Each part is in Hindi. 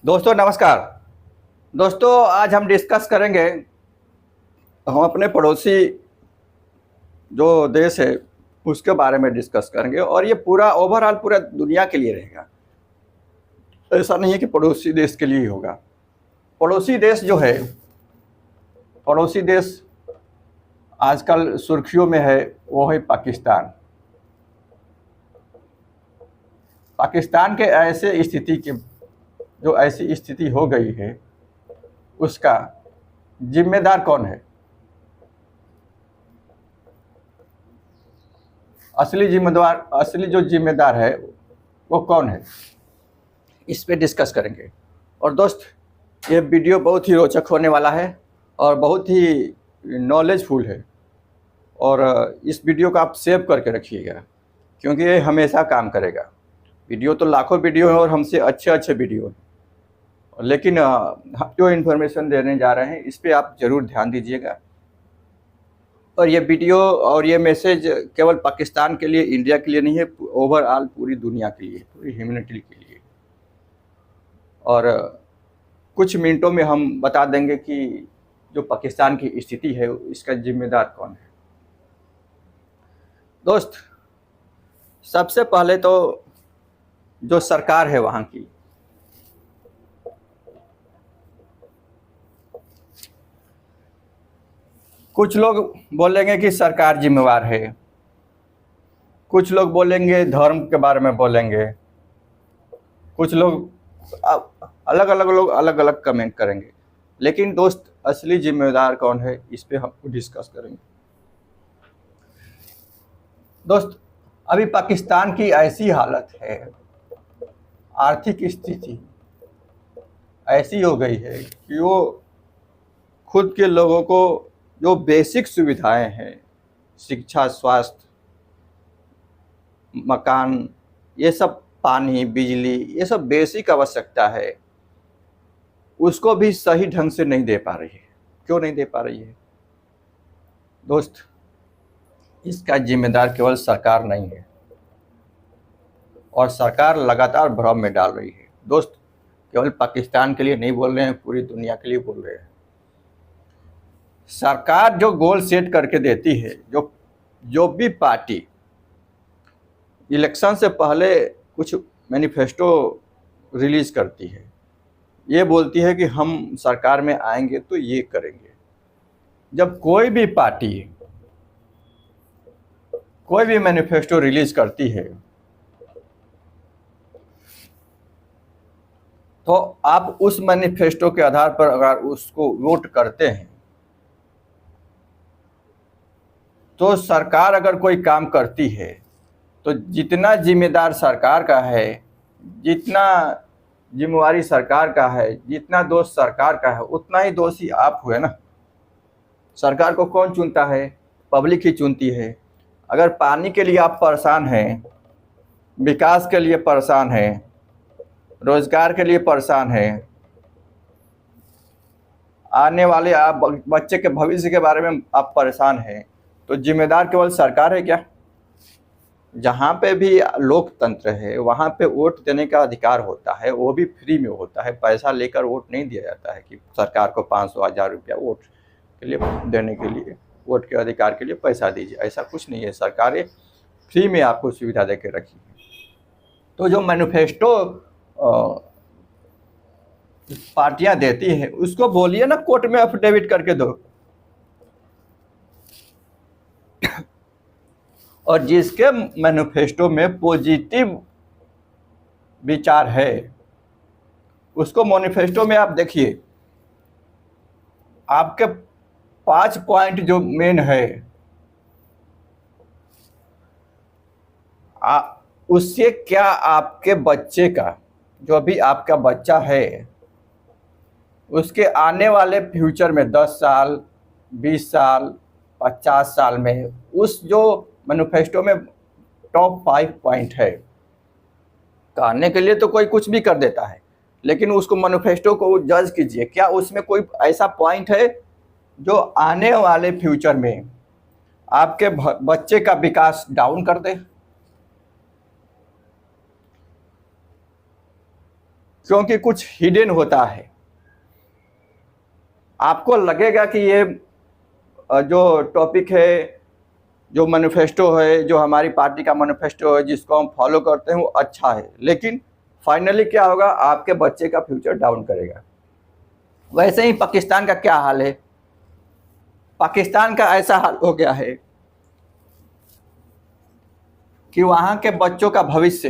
दोस्तों नमस्कार। दोस्तों आज हम डिस्कस करेंगे, हम अपने पड़ोसी जो देश है उसके बारे में डिस्कस करेंगे और ये पूरा ओवरऑल पूरा दुनिया के लिए रहेगा। ऐसा नहीं है कि पड़ोसी देश के लिए ही होगा। पड़ोसी देश जो है, पड़ोसी देश आजकल सुर्खियों में है, वो है पाकिस्तान। पाकिस्तान के ऐसे स्थिति के जो ऐसी स्थिति हो गई है उसका जिम्मेदार कौन है? असली जो जिम्मेदार है वो कौन है, इस पे डिस्कस करेंगे। और दोस्त ये वीडियो बहुत ही रोचक होने वाला है और बहुत ही नॉलेजफुल है। और इस वीडियो को आप सेव करके रखिएगा क्योंकि ये हमेशा काम करेगा। वीडियो तो लाखों वीडियो है और हमसे अच्छे अच्छे वीडियो हैं, लेकिन हम जो इन्फॉर्मेशन देने जा रहे हैं इस पे आप ज़रूर ध्यान दीजिएगा। और ये वीडियो और ये मैसेज केवल पाकिस्तान के लिए, इंडिया के लिए नहीं है, ओवरऑल पूरी दुनिया के लिए, पूरी ह्यूमैनिटी के लिए। और कुछ मिनटों में हम बता देंगे कि जो पाकिस्तान की स्थिति है इसका जिम्मेदार कौन है। दोस्त सबसे पहले तो जो सरकार है वहाँ की, कुछ लोग बोलेंगे कि सरकार जिम्मेवार है, कुछ लोग बोलेंगे धर्म के बारे में बोलेंगे, कुछ लोग अलग अलग लोग अलग अलग कमेंट करेंगे। लेकिन दोस्त असली जिम्मेदार कौन है इस पे हम डिस्कस करेंगे। दोस्त अभी पाकिस्तान की ऐसी हालत है, आर्थिक स्थिति ऐसी हो गई है कि वो खुद के लोगों को जो बेसिक सुविधाएं हैं, शिक्षा, स्वास्थ्य, मकान, ये सब, पानी, बिजली, ये सब बेसिक आवश्यकता है, उसको भी सही ढंग से नहीं दे पा रही है। क्यों नहीं दे पा रही है दोस्त? इसका जिम्मेदार केवल सरकार नहीं है और सरकार लगातार भ्रम में डाल रही है। दोस्त केवल पाकिस्तान के लिए नहीं बोल रहे हैं, पूरी दुनिया के लिए बोल रहे हैं। सरकार जो गोल सेट करके देती है, जो भी पार्टी इलेक्शन से पहले कुछ मैनिफेस्टो रिलीज करती है, ये बोलती है कि हम सरकार में आएंगे तो ये करेंगे। जब कोई भी पार्टी कोई भी मैनिफेस्टो रिलीज करती है तो आप उस मैनिफेस्टो के आधार पर अगर उसको वोट करते हैं तो सरकार अगर कोई काम करती है तो जितना जिम्मेदार सरकार का है, जितना जिम्मेवारी सरकार का है, जितना दोष सरकार का है, उतना ही दोषी आप हुए ना। सरकार को कौन चुनता है? पब्लिक ही चुनती है। अगर पानी के लिए आप परेशान हैं, विकास के लिए परेशान हैं, रोजगार के लिए परेशान हैं, आने वाले आप बच्चे के भविष्य के बारे में आप परेशान हैं, तो जिम्मेदार केवल सरकार है क्या? जहाँ पे भी लोकतंत्र है वहाँ पे वोट देने का अधिकार होता है, वो भी फ्री में होता है। पैसा लेकर वोट नहीं दिया जाता है कि सरकार को 500-1000 रुपया वोट के लिए देने के लिए, वोट के अधिकार के लिए पैसा दीजिए, ऐसा कुछ नहीं है। सरकारें फ्री में आपको सुविधा दे के रखी है। तो जो मैनिफेस्टो पार्टियां देती हैं उसको बोलिए ना कोर्ट में एफिडेविट करके दो। और जिसके मैनिफेस्टो में पॉजिटिव विचार है उसको मैनिफेस्टो में आप देखिए, आपके 5 पॉइंट जो मेन है उससे क्या आपके बच्चे का, जो अभी आपका बच्चा है, उसके आने वाले फ्यूचर में 10 साल, 20 साल, 50 साल में उस जो मैनिफेस्टो में टॉप 5 पॉइंट है, कहने के लिए तो कोई कुछ भी कर देता है, लेकिन उसको मैनिफेस्टो को जज कीजिए, क्या उसमें कोई ऐसा पॉइंट है जो आने वाले फ्यूचर में आपके बच्चे का विकास डाउन कर दे? क्योंकि कुछ हिडन होता है। आपको लगेगा कि ये जो टॉपिक है, जो मैनिफेस्टो है, जो हमारी पार्टी का मैनिफेस्टो है, जिसको हम फॉलो करते हैं, वो अच्छा है, लेकिन फाइनली क्या होगा, आपके बच्चे का फ्यूचर डाउन करेगा। वैसे ही पाकिस्तान का क्या हाल है, पाकिस्तान का ऐसा हाल हो गया है कि वहां के बच्चों का भविष्य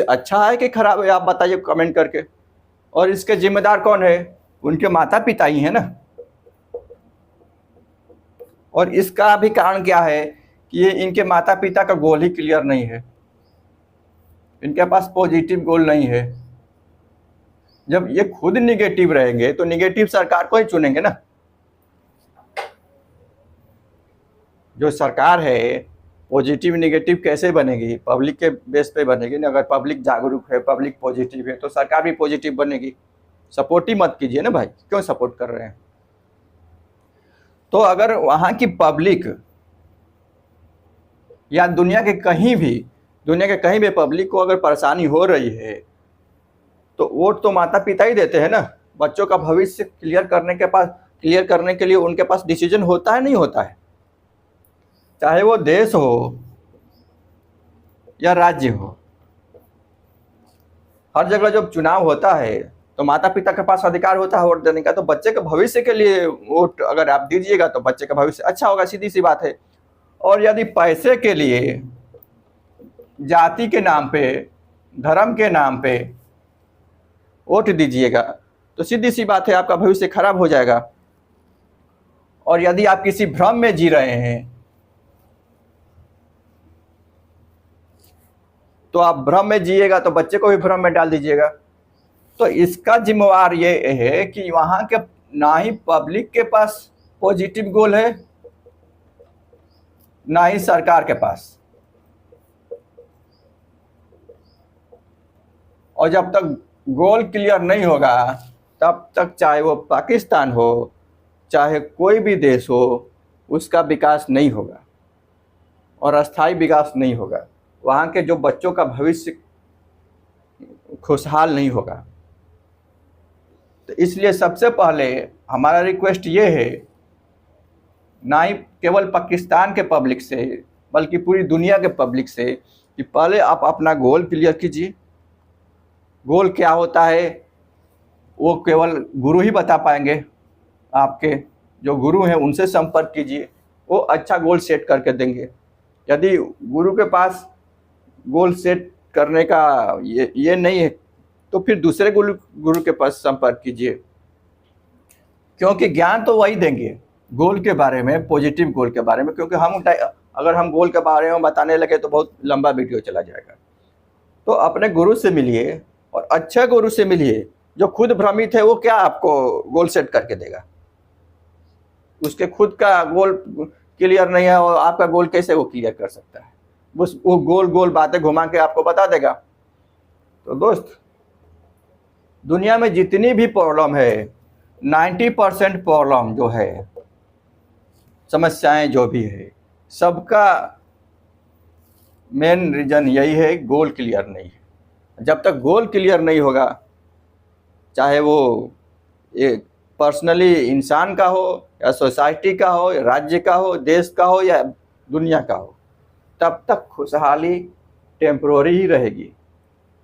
अच्छा है कि खराब है, आप बताइए कमेंट करके। और इसके जिम्मेदार कौन है? उनके माता पिता ही है ना। और इसका भी कारण क्या है कि ये इनके माता पिता का गोल ही क्लियर नहीं है, इनके पास पॉजिटिव गोल नहीं है। जब ये खुद निगेटिव रहेंगे तो निगेटिव सरकार को ही चुनेंगे ना। जो सरकार है पॉजिटिव निगेटिव कैसे बनेगी? पब्लिक के बेस पे बनेगी ना। अगर पब्लिक जागरूक है, पब्लिक पॉजिटिव है, तो सरकार भी पॉजिटिव बनेगी। सपोर्ट ही मत कीजिए ना भाई, क्यों सपोर्ट कर रहे हैं? तो अगर वहाँ की पब्लिक या दुनिया के कहीं भी पब्लिक को अगर परेशानी हो रही है तो वोट तो माता पिता ही देते हैं ना। बच्चों का भविष्य क्लियर करने के लिए उनके पास डिसीजन होता है, नहीं होता है? चाहे वो देश हो या राज्य हो, हर जगह जब चुनाव होता है तो माता पिता के पास अधिकार होता है वोट देने का। तो बच्चे के भविष्य के लिए वोट अगर आप दीजिएगा तो बच्चे का भविष्य अच्छा होगा, सीधी सी बात है। और यदि पैसे के लिए, जाति के नाम पे, धर्म के नाम पे वोट दीजिएगा तो सीधी सी बात है आपका भविष्य खराब हो जाएगा। और यदि आप किसी भ्रम में जी रहे हैं तो आप भ्रम में जिएगा तो बच्चे को भी भ्रम में डाल दीजिएगा। तो इसका जिम्मेवार ये है कि वहाँ के ना ही पब्लिक के पास पॉजिटिव गोल है, ना ही सरकार के पास। और जब तक गोल क्लियर नहीं होगा तब तक चाहे वो पाकिस्तान हो, चाहे कोई भी देश हो, उसका विकास नहीं होगा और अस्थायी विकास नहीं होगा। वहाँ के जो बच्चों का भविष्य खुशहाल नहीं होगा। तो इसलिए सबसे पहले हमारा रिक्वेस्ट ये है, ना ही केवल पाकिस्तान के पब्लिक से बल्कि पूरी दुनिया के पब्लिक से, कि पहले आप अपना गोल क्लियर कीजिए। गोल क्या होता है वो केवल गुरु ही बता पाएंगे। आपके जो गुरु हैं उनसे संपर्क कीजिए, वो अच्छा गोल सेट करके देंगे। यदि गुरु के पास गोल सेट करने का ये नहीं है तो फिर दूसरे गुरु के पास संपर्क कीजिए, क्योंकि ज्ञान तो वही देंगे गोल के बारे में, पॉजिटिव गोल के बारे में। क्योंकि अगर हम गोल के बारे में बताने लगे तो बहुत लंबा वीडियो चला जाएगा। तो अपने गुरु से मिलिए और अच्छे गुरु से मिलिए। जो खुद भ्रमित है वो क्या आपको गोल सेट करके देगा? उसके खुद का गोल क्लियर नहीं है और आपका गोल कैसे वो क्लियर कर सकता है? बस वो गोल गोल बातें घुमा के आपको बता देगा। तो दोस्त, दुनिया में जितनी भी प्रॉब्लम है, 90% प्रॉब्लम जो है, समस्याएं जो भी है, सबका मेन रीजन यही है, गोल क्लियर नहीं है। जब तक गोल क्लियर नहीं होगा, चाहे वो एक पर्सनली इंसान का हो या सोसाइटी का हो या राज्य का हो, देश का हो या दुनिया का हो, तब तक खुशहाली टेम्पररी ही रहेगी।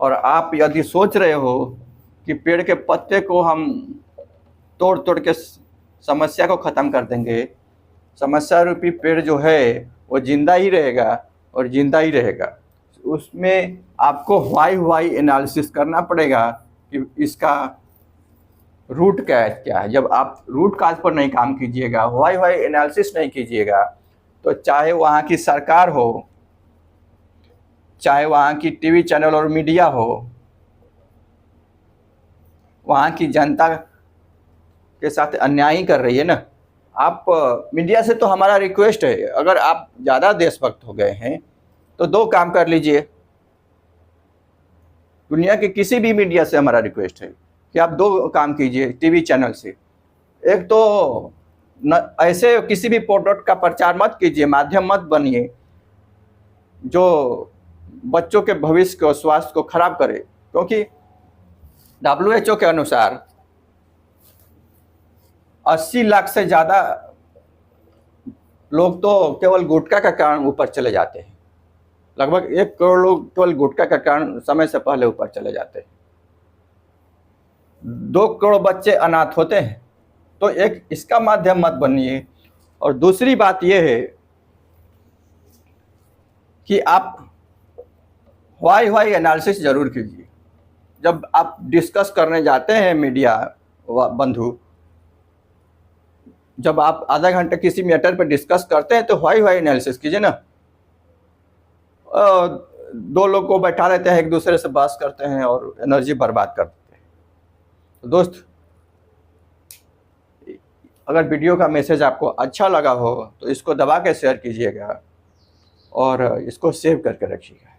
और आप यदि सोच रहे हो कि पेड़ के पत्ते को हम तोड़ तोड़ के समस्या को ख़त्म कर देंगे, समस्या रूपी पेड़ जो है वो जिंदा ही रहेगा और जिंदा ही रहेगा। उसमें आपको वाई एनालिसिस करना पड़ेगा कि इसका रूट क्या है। जब आप रूट काज पर नहीं काम कीजिएगा, वाई एनालिसिस नहीं कीजिएगा, तो चाहे वहाँ की सरकार हो, चाहे वहाँ की टीवी चैनल और मीडिया हो, वहाँ की जनता के साथ अन्याय ही कर रही है ना। आप मीडिया से तो हमारा रिक्वेस्ट है, अगर आप ज़्यादा देशभक्त हो गए हैं तो 2 काम कर लीजिए। दुनिया के किसी भी मीडिया से हमारा रिक्वेस्ट है कि आप 2 काम कीजिए टीवी चैनल से। एक तो ऐसे किसी भी प्रोडक्ट का प्रचार मत कीजिए, माध्यम मत बनिए जो बच्चों के भविष्य को, स्वास्थ्य को खराब करे। क्योंकि WHO के अनुसार 80 लाख से ज़्यादा लोग तो केवल गुटखा का कारण ऊपर चले जाते हैं। लगभग 1 करोड़ लोग केवल गुटखा का कारण समय से पहले ऊपर चले जाते हैं। 2 करोड़ बच्चे अनाथ होते हैं। तो एक इसका माध्यम मत बनिए। और दूसरी बात यह है कि आप व्हाई एनालिसिस जरूर कीजिए। जब आप डिस्कस करने जाते हैं मीडिया बंधु, जब आप आधा घंटे किसी मैटर पर डिस्कस करते हैं तो व्हाई एनालिसिस कीजिए ना। 2 लोग को बैठा लेते हैं, एक दूसरे से बहस करते हैं और एनर्जी बर्बाद कर देते हैं। तो दोस्त, अगर वीडियो का मैसेज आपको अच्छा लगा हो तो इसको दबा के शेयर कीजिएगा और इसको सेव करके रखिएगा।